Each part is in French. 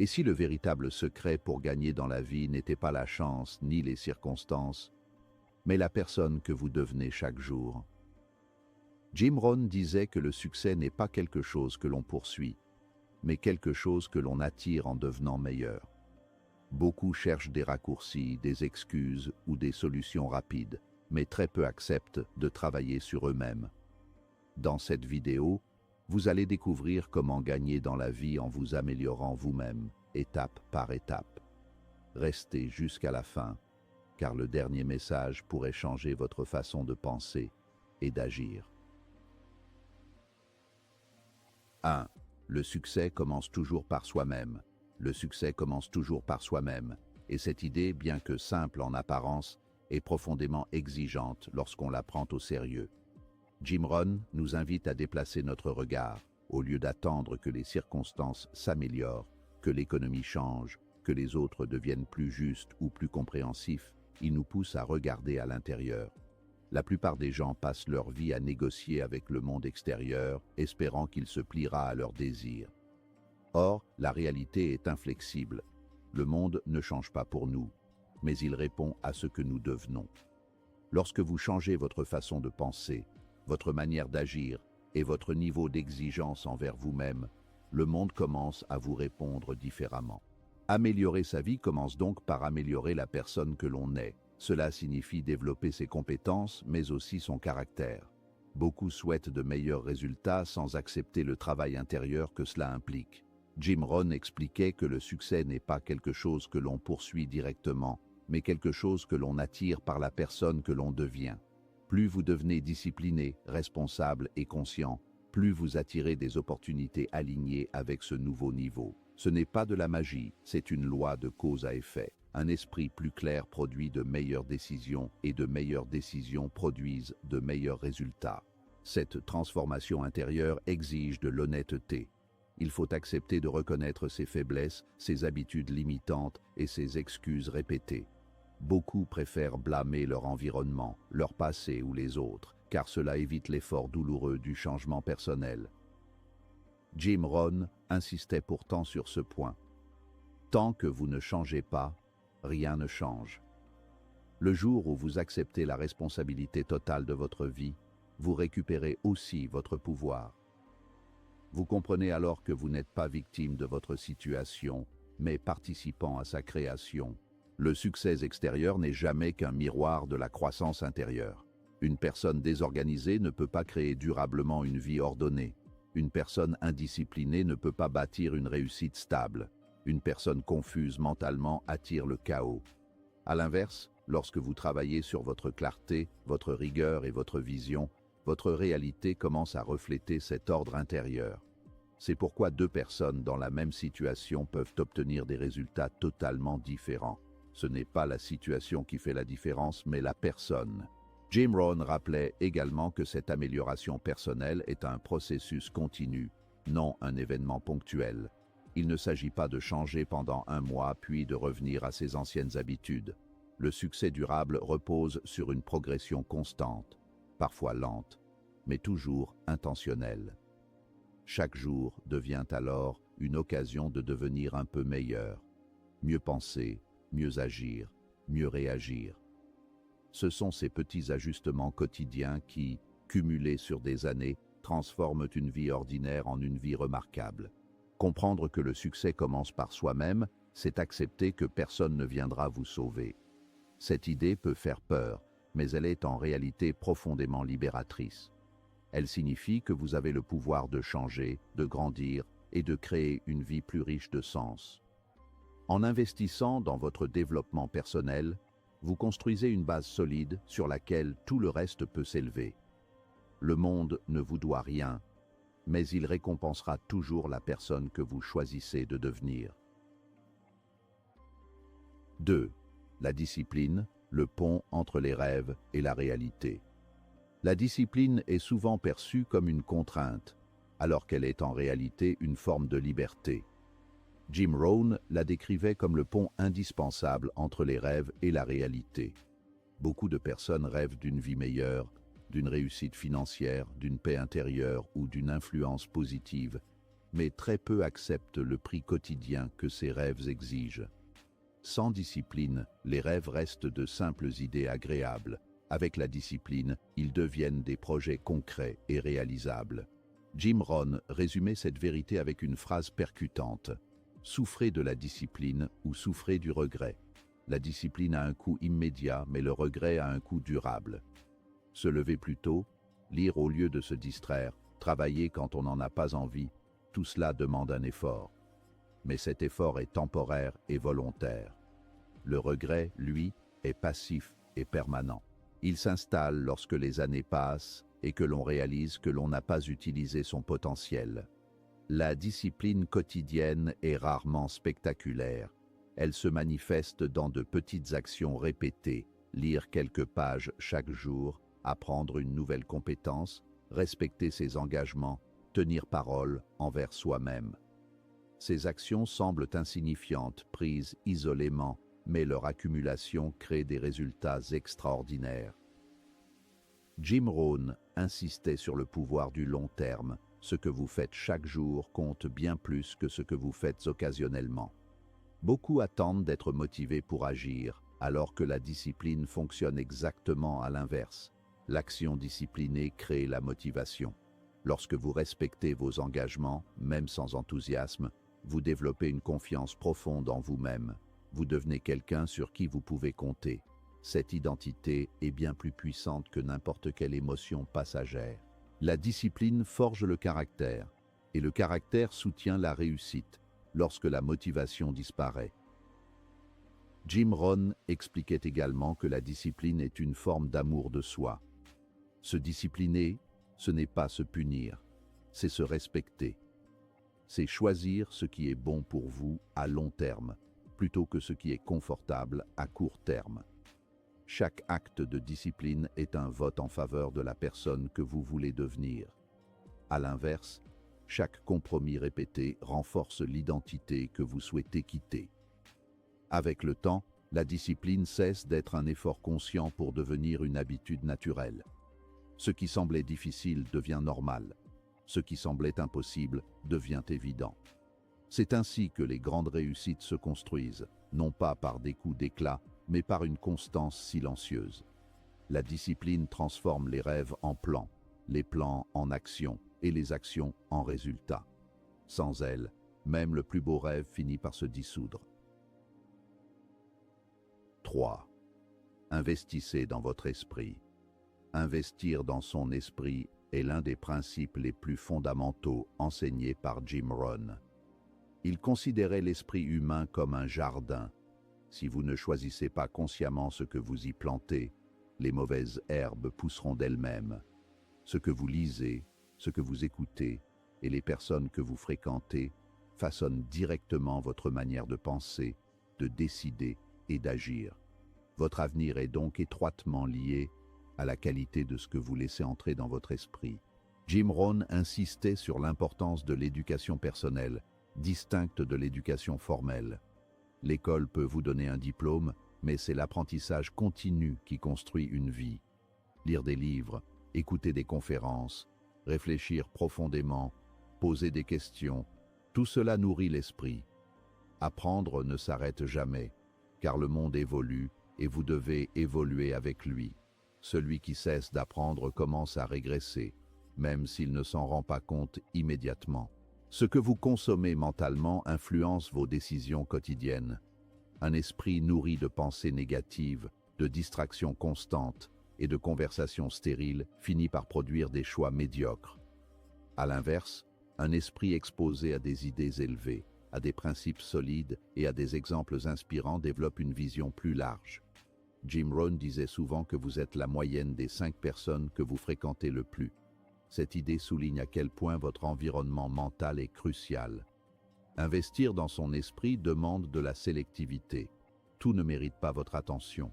Et si le véritable secret pour gagner dans la vie n'était pas la chance ni les circonstances, mais la personne que vous devenez chaque jour? Jim Rohn disait que le succès n'est pas quelque chose que l'on poursuit, mais quelque chose que l'on attire en devenant meilleur. Beaucoup cherchent des raccourcis, des excuses ou des solutions rapides, mais très peu acceptent de travailler sur eux-mêmes. Dans cette vidéo, vous allez découvrir comment gagner dans la vie en vous améliorant vous-même, étape par étape. Restez jusqu'à la fin, car le dernier message pourrait changer votre façon de penser et d'agir. 1. Le succès commence toujours par soi-même. Le succès commence toujours par soi-même, et cette idée, bien que simple en apparence, est profondément exigeante lorsqu'on la prend au sérieux. Jim Rohn nous invite à déplacer notre regard, au lieu d'attendre que les circonstances s'améliorent, que l'économie change, que les autres deviennent plus justes ou plus compréhensifs. Il nous pousse à regarder à l'intérieur. La plupart des gens passent leur vie à négocier avec le monde extérieur, espérant qu'il se pliera à leurs désirs. Or, la réalité est inflexible. Le monde ne change pas pour nous, mais il répond à ce que nous devenons. Lorsque vous changez votre façon de penser, votre manière d'agir et votre niveau d'exigence envers vous-même, le monde commence à vous répondre différemment. Améliorer sa vie commence donc par améliorer la personne que l'on est. Cela signifie développer ses compétences, mais aussi son caractère. Beaucoup souhaitent de meilleurs résultats sans accepter le travail intérieur que cela implique. Jim Rohn expliquait que le succès n'est pas quelque chose que l'on poursuit directement, mais quelque chose que l'on attire par la personne que l'on devient. Plus vous devenez discipliné, responsable et conscient, plus vous attirez des opportunités alignées avec ce nouveau niveau. Ce n'est pas de la magie, c'est une loi de cause à effet. Un esprit plus clair produit de meilleures décisions et de meilleures décisions produisent de meilleurs résultats. Cette transformation intérieure exige de l'honnêteté. Il faut accepter de reconnaître ses faiblesses, ses habitudes limitantes et ses excuses répétées. Beaucoup préfèrent blâmer leur environnement, leur passé ou les autres, car cela évite l'effort douloureux du changement personnel. Jim Rohn insistait pourtant sur ce point. Tant que vous ne changez pas, rien ne change. Le jour où vous acceptez la responsabilité totale de votre vie, vous récupérez aussi votre pouvoir. Vous comprenez alors que vous n'êtes pas victime de votre situation, mais participant à sa création. Le succès extérieur n'est jamais qu'un miroir de la croissance intérieure. Une personne désorganisée ne peut pas créer durablement une vie ordonnée. Une personne indisciplinée ne peut pas bâtir une réussite stable. Une personne confuse mentalement attire le chaos. À l'inverse, lorsque vous travaillez sur votre clarté, votre rigueur et votre vision, votre réalité commence à refléter cet ordre intérieur. C'est pourquoi deux personnes dans la même situation peuvent obtenir des résultats totalement différents. Ce n'est pas la situation qui fait la différence, mais la personne. Jim Rohn rappelait également que cette amélioration personnelle est un processus continu, non un événement ponctuel. Il ne s'agit pas de changer pendant un mois puis de revenir à ses anciennes habitudes. Le succès durable repose sur une progression constante, parfois lente, mais toujours intentionnelle. Chaque jour devient alors une occasion de devenir un peu meilleur, mieux penser, mieux agir, mieux réagir. Ce sont ces petits ajustements quotidiens qui, cumulés sur des années, transforment une vie ordinaire en une vie remarquable. Comprendre que le succès commence par soi-même, c'est accepter que personne ne viendra vous sauver. Cette idée peut faire peur, mais elle est en réalité profondément libératrice. Elle signifie que vous avez le pouvoir de changer, de grandir et de créer une vie plus riche de sens. En investissant dans votre développement personnel, vous construisez une base solide sur laquelle tout le reste peut s'élever. Le monde ne vous doit rien, mais il récompensera toujours la personne que vous choisissez de devenir. 2. La discipline, le pont entre les rêves et la réalité. La discipline est souvent perçue comme une contrainte, alors qu'elle est en réalité une forme de liberté. Jim Rohn la décrivait comme le pont indispensable entre les rêves et la réalité. Beaucoup de personnes rêvent d'une vie meilleure, d'une réussite financière, d'une paix intérieure ou d'une influence positive, mais très peu acceptent le prix quotidien que ces rêves exigent. Sans discipline, les rêves restent de simples idées agréables. Avec la discipline, ils deviennent des projets concrets et réalisables. Jim Rohn résumait cette vérité avec une phrase percutante. Souffrez de la discipline ou souffrez du regret. La discipline a un coût immédiat, mais le regret a un coût durable. Se lever plus tôt, lire au lieu de se distraire, travailler quand on n'en a pas envie, tout cela demande un effort. Mais cet effort est temporaire et volontaire. Le regret, lui, est passif et permanent. Il s'installe lorsque les années passent et que l'on réalise que l'on n'a pas utilisé son potentiel. La discipline quotidienne est rarement spectaculaire. Elle se manifeste dans de petites actions répétées, lire quelques pages chaque jour, apprendre une nouvelle compétence, respecter ses engagements, tenir parole envers soi-même. Ces actions semblent insignifiantes, prises isolément, mais leur accumulation crée des résultats extraordinaires. Jim Rohn insistait sur le pouvoir du long terme. Ce que vous faites chaque jour compte bien plus que ce que vous faites occasionnellement. Beaucoup attendent d'être motivés pour agir, alors que la discipline fonctionne exactement à l'inverse. L'action disciplinée crée la motivation. Lorsque vous respectez vos engagements, même sans enthousiasme, vous développez une confiance profonde en vous-même. Vous devenez quelqu'un sur qui vous pouvez compter. Cette identité est bien plus puissante que n'importe quelle émotion passagère. La discipline forge le caractère, et le caractère soutient la réussite lorsque la motivation disparaît. Jim Rohn expliquait également que la discipline est une forme d'amour de soi. Se discipliner, ce n'est pas se punir, c'est se respecter. C'est choisir ce qui est bon pour vous à long terme, plutôt que ce qui est confortable à court terme. Chaque acte de discipline est un vote en faveur de la personne que vous voulez devenir. À l'inverse, chaque compromis répété renforce l'identité que vous souhaitez quitter. Avec le temps, la discipline cesse d'être un effort conscient pour devenir une habitude naturelle. Ce qui semblait difficile devient normal. Ce qui semblait impossible devient évident. C'est ainsi que les grandes réussites se construisent, non pas par des coups d'éclat, mais par une constance silencieuse. La discipline transforme les rêves en plans, les plans en actions et les actions en résultats. Sans elle, même le plus beau rêve finit par se dissoudre. 3. Investissez dans votre esprit. Investir dans son esprit est l'un des principes les plus fondamentaux enseignés par Jim Rohn. Il considérait l'esprit humain comme un jardin. Si vous ne choisissez pas consciemment ce que vous y plantez, les mauvaises herbes pousseront d'elles-mêmes. Ce que vous lisez, ce que vous écoutez et les personnes que vous fréquentez façonnent directement votre manière de penser, de décider et d'agir. Votre avenir est donc étroitement lié à la qualité de ce que vous laissez entrer dans votre esprit. Jim Rohn insistait sur l'importance de l'éducation personnelle, distincte de l'éducation formelle. L'école peut vous donner un diplôme, mais c'est l'apprentissage continu qui construit une vie. Lire des livres, écouter des conférences, réfléchir profondément, poser des questions, tout cela nourrit l'esprit. Apprendre ne s'arrête jamais, car le monde évolue et vous devez évoluer avec lui. Celui qui cesse d'apprendre commence à régresser, même s'il ne s'en rend pas compte immédiatement. Ce que vous consommez mentalement influence vos décisions quotidiennes. Un esprit nourri de pensées négatives, de distractions constantes et de conversations stériles finit par produire des choix médiocres. À l'inverse, un esprit exposé à des idées élevées, à des principes solides et à des exemples inspirants développe une vision plus large. Jim Rohn disait souvent que vous êtes la moyenne des 5 personnes que vous fréquentez le plus. Cette idée souligne à quel point votre environnement mental est crucial. Investir dans son esprit demande de la sélectivité. Tout ne mérite pas votre attention.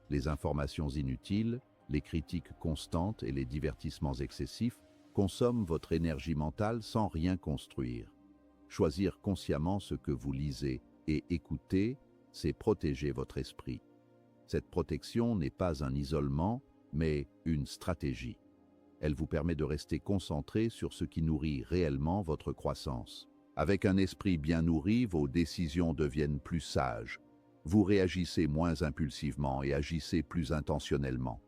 Les informations inutiles, les critiques constantes et les divertissements excessifs consomment votre énergie mentale sans rien construire. Choisir consciemment ce que vous lisez et écoutez, c'est protéger votre esprit. Cette protection n'est pas un isolement, mais une stratégie. Elle vous permet de rester concentré sur ce qui nourrit réellement votre croissance. Avec un esprit bien nourri, vos décisions deviennent plus sages. Vous réagissez moins impulsivement et agissez plus intentionnellement.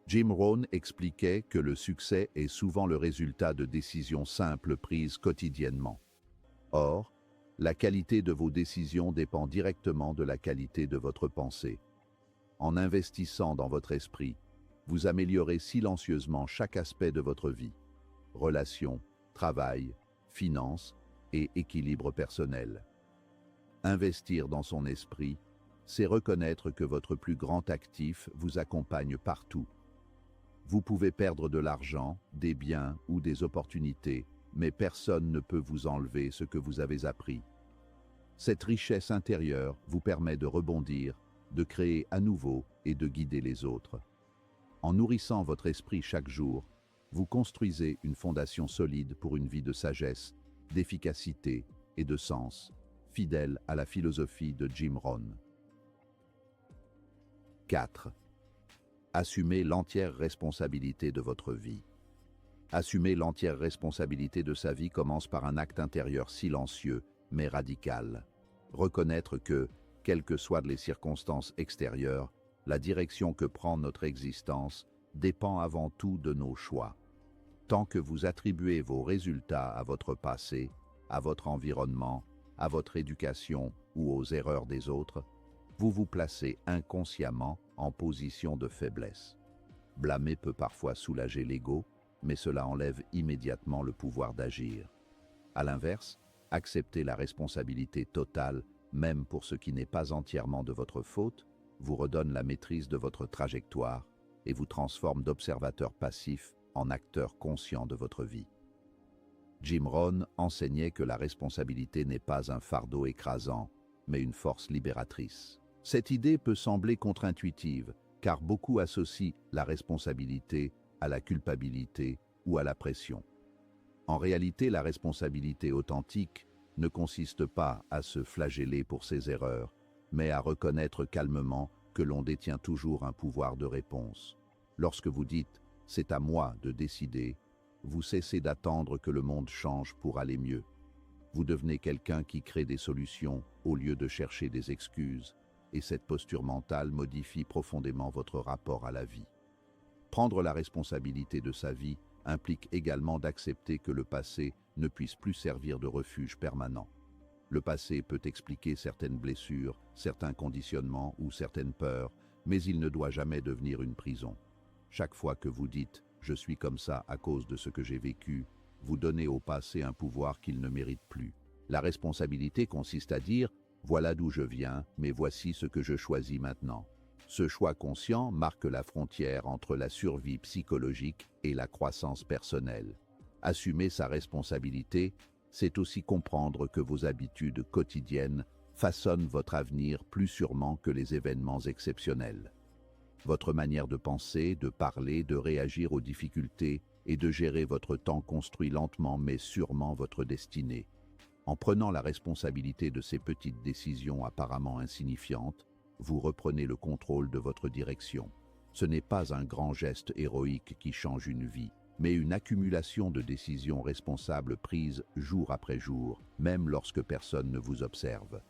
Jim Rohn expliquait que le succès est souvent le résultat de décisions simples prises quotidiennement. Or, la qualité de vos décisions dépend directement de la qualité de votre pensée. En investissant dans votre esprit, vous améliorez silencieusement chaque aspect de votre vie: relations, travail, finances et équilibre personnel. Investir dans son esprit, c'est reconnaître que votre plus grand actif vous accompagne partout. Vous pouvez perdre de l'argent, des biens ou des opportunités, mais personne ne peut vous enlever ce que vous avez appris. Cette richesse intérieure vous permet de rebondir, de créer à nouveau et de guider les autres. En nourrissant votre esprit chaque jour, vous construisez une fondation solide pour une vie de sagesse, d'efficacité et de sens, fidèle à la philosophie de Jim Rohn. 4. Assumez l'entière responsabilité de votre vie. Assumer l'entière responsabilité de sa vie commence par un acte intérieur silencieux, mais radical. Reconnaître que, quelles que soient les circonstances extérieures, la direction que prend notre existence dépend avant tout de nos choix. Tant que vous attribuez vos résultats à votre passé, à votre environnement, à votre éducation ou aux erreurs des autres, vous vous placez inconsciemment en position de faiblesse. Blâmer peut parfois soulager l'ego, mais cela enlève immédiatement le pouvoir d'agir. À l'inverse, accepter la responsabilité totale, même pour ce qui n'est pas entièrement de votre faute, vous redonne la maîtrise de votre trajectoire et vous transforme d'observateur passif en acteur conscient de votre vie. Jim Rohn enseignait que la responsabilité n'est pas un fardeau écrasant, mais une force libératrice. Cette idée peut sembler contre-intuitive, car beaucoup associent la responsabilité à la culpabilité ou à la pression. En réalité, la responsabilité authentique ne consiste pas à se flageller pour ses erreurs, mais à reconnaître calmement que l'on détient toujours un pouvoir de réponse. Lorsque vous dites « c'est à moi de décider », vous cessez d'attendre que le monde change pour aller mieux. Vous devenez quelqu'un qui crée des solutions au lieu de chercher des excuses, et cette posture mentale modifie profondément votre rapport à la vie. Prendre la responsabilité de sa vie implique également d'accepter que le passé ne puisse plus servir de refuge permanent. Le passé peut expliquer certaines blessures, certains conditionnements ou certaines peurs, mais il ne doit jamais devenir une prison. Chaque fois que vous dites « je suis comme ça à cause de ce que j'ai vécu », vous donnez au passé un pouvoir qu'il ne mérite plus. La responsabilité consiste à dire « voilà d'où je viens, mais voici ce que je choisis maintenant ». Ce choix conscient marque la frontière entre la survie psychologique et la croissance personnelle. Assumer sa responsabilité, c'est aussi comprendre que vos habitudes quotidiennes façonnent votre avenir plus sûrement que les événements exceptionnels. Votre manière de penser, de parler, de réagir aux difficultés et de gérer votre temps construit lentement mais sûrement votre destinée. En prenant la responsabilité de ces petites décisions apparemment insignifiantes, vous reprenez le contrôle de votre direction. Ce n'est pas un grand geste héroïque qui change une vie, mais une accumulation de décisions responsables prises jour après jour, même lorsque personne ne vous observe.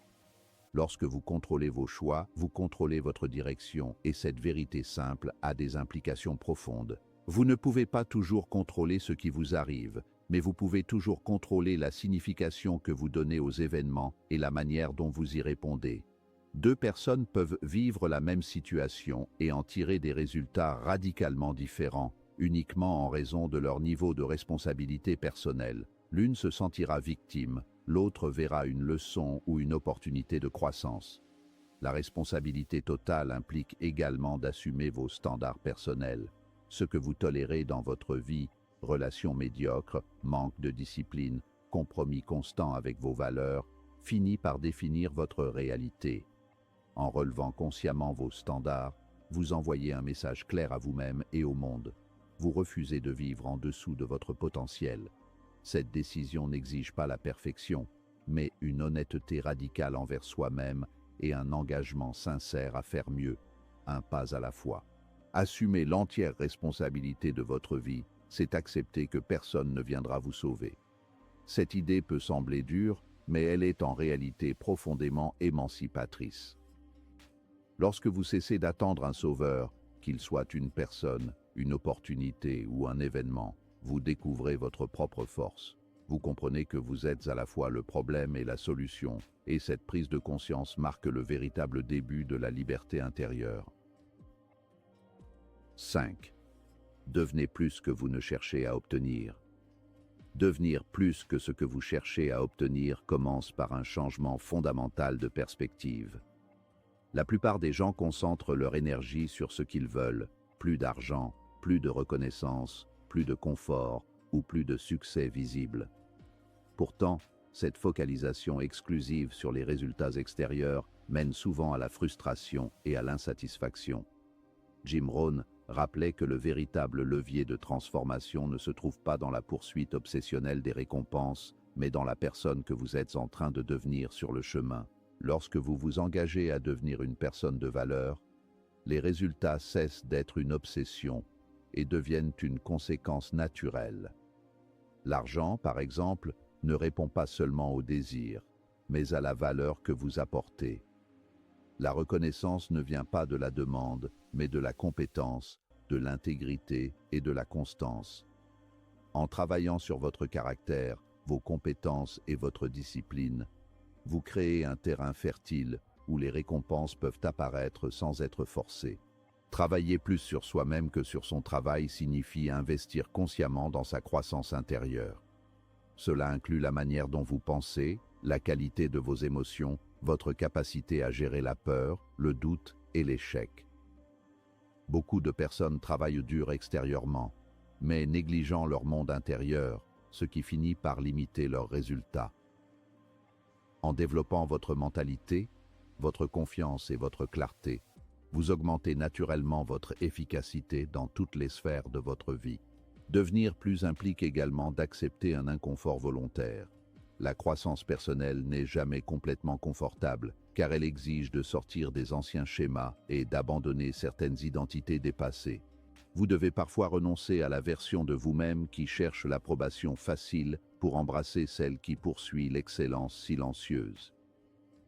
Lorsque vous contrôlez vos choix, vous contrôlez votre direction, et cette vérité simple a des implications profondes. Vous ne pouvez pas toujours contrôler ce qui vous arrive, mais vous pouvez toujours contrôler la signification que vous donnez aux événements et la manière dont vous y répondez. Deux personnes peuvent vivre la même situation et en tirer des résultats radicalement différents, uniquement en raison de leur niveau de responsabilité personnelle. L'une se sentira victime, l'autre verra une leçon ou une opportunité de croissance. La responsabilité totale implique également d'assumer vos standards personnels. Ce que vous tolérez dans votre vie, relations médiocres, manque de discipline, compromis constant avec vos valeurs, finit par définir votre réalité. En relevant consciemment vos standards, vous envoyez un message clair à vous-même et au monde. Vous refusez de vivre en dessous de votre potentiel. Cette décision n'exige pas la perfection, mais une honnêteté radicale envers soi-même et un engagement sincère à faire mieux, un pas à la fois. Assumer l'entière responsabilité de votre vie, c'est accepter que personne ne viendra vous sauver. Cette idée peut sembler dure, mais elle est en réalité profondément émancipatrice. Lorsque vous cessez d'attendre un sauveur, qu'il soit une personne, une opportunité ou un événement, vous découvrez votre propre force. Vous comprenez que vous êtes à la fois le problème et la solution, et cette prise de conscience marque le véritable début de la liberté intérieure. 5. Devenez plus que vous ne cherchez à obtenir. Devenir plus que ce que vous cherchez à obtenir commence par un changement fondamental de perspective. La plupart des gens concentrent leur énergie sur ce qu'ils veulent, plus d'argent, plus de reconnaissance, plus de confort ou plus de succès visible. Pourtant, cette focalisation exclusive sur les résultats extérieurs mène souvent à la frustration et à l'insatisfaction. Jim Rohn rappelait que le véritable levier de transformation ne se trouve pas dans la poursuite obsessionnelle des récompenses, mais dans la personne que vous êtes en train de devenir sur le chemin. Lorsque vous vous engagez à devenir une personne de valeur, les résultats cessent d'être une obsession et deviennent une conséquence naturelle. L'argent, par exemple, ne répond pas seulement au désir, mais à la valeur que vous apportez. La reconnaissance ne vient pas de la demande, mais de la compétence, de l'intégrité et de la constance. En travaillant sur votre caractère, vos compétences et votre discipline, vous créez un terrain fertile où les récompenses peuvent apparaître sans être forcées. Travailler plus sur soi-même que sur son travail signifie investir consciemment dans sa croissance intérieure. Cela inclut la manière dont vous pensez, la qualité de vos émotions, votre capacité à gérer la peur, le doute et l'échec. Beaucoup de personnes travaillent dur extérieurement, mais négligeant leur monde intérieur, ce qui finit par limiter leurs résultats. En développant votre mentalité, votre confiance et votre clarté, vous augmentez naturellement votre efficacité dans toutes les sphères de votre vie. Devenir plus implique également d'accepter un inconfort volontaire. La croissance personnelle n'est jamais complètement confortable, car elle exige de sortir des anciens schémas et d'abandonner certaines identités dépassées. Vous devez parfois renoncer à la version de vous-même qui cherche l'approbation facile pour embrasser celle qui poursuit l'excellence silencieuse.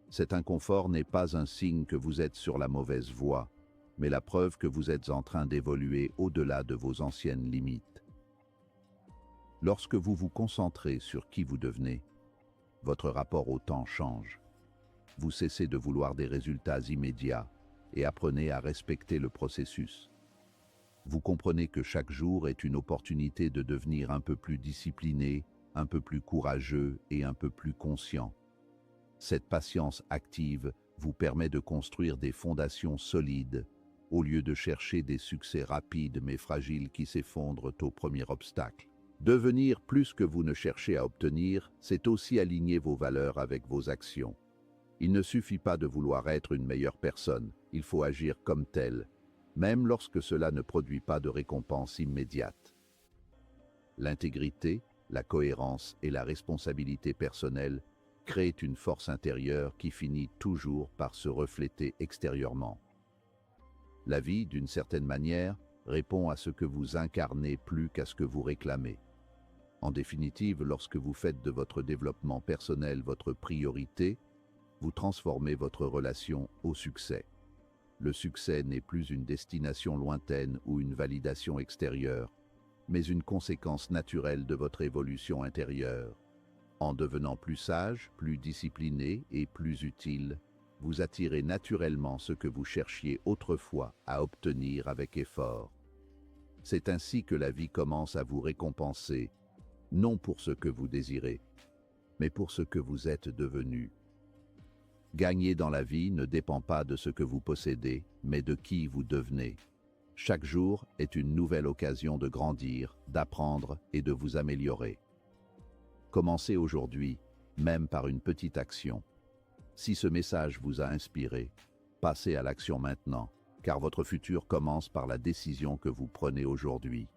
Cet inconfort n'est pas un signe que vous êtes sur la mauvaise voie, mais la preuve que vous êtes en train d'évoluer au-delà de vos anciennes limites. Lorsque vous vous concentrez sur qui vous devenez, votre rapport au temps change. Vous cessez de vouloir des résultats immédiats et apprenez à respecter le processus. Vous comprenez que chaque jour est une opportunité de devenir un peu plus discipliné, un peu plus courageux et un peu plus conscient. Cette patience active vous permet de construire des fondations solides au lieu de chercher des succès rapides mais fragiles qui s'effondrent au premier obstacle. Devenir plus que vous ne cherchez à obtenir, c'est aussi aligner vos valeurs avec vos actions. Il ne suffit pas de vouloir être une meilleure personne, il faut agir comme tel, même lorsque cela ne produit pas de récompense immédiate. L'intégrité, la cohérence et la responsabilité personnelle créent une force intérieure qui finit toujours par se refléter extérieurement. La vie, d'une certaine manière, répond à ce que vous incarnez plus qu'à ce que vous réclamez. En définitive, lorsque vous faites de votre développement personnel votre priorité, vous transformez votre relation au succès. Le succès n'est plus une destination lointaine ou une validation extérieure, mais une conséquence naturelle de votre évolution intérieure. En devenant plus sage, plus discipliné et plus utile, vous attirez naturellement ce que vous cherchiez autrefois à obtenir avec effort. C'est ainsi que la vie commence à vous récompenser, non pour ce que vous désirez, mais pour ce que vous êtes devenu. Gagner dans la vie ne dépend pas de ce que vous possédez, mais de qui vous devenez. Chaque jour est une nouvelle occasion de grandir, d'apprendre et de vous améliorer. Commencez aujourd'hui, même par une petite action. Si ce message vous a inspiré, passez à l'action maintenant, car votre futur commence par la décision que vous prenez aujourd'hui.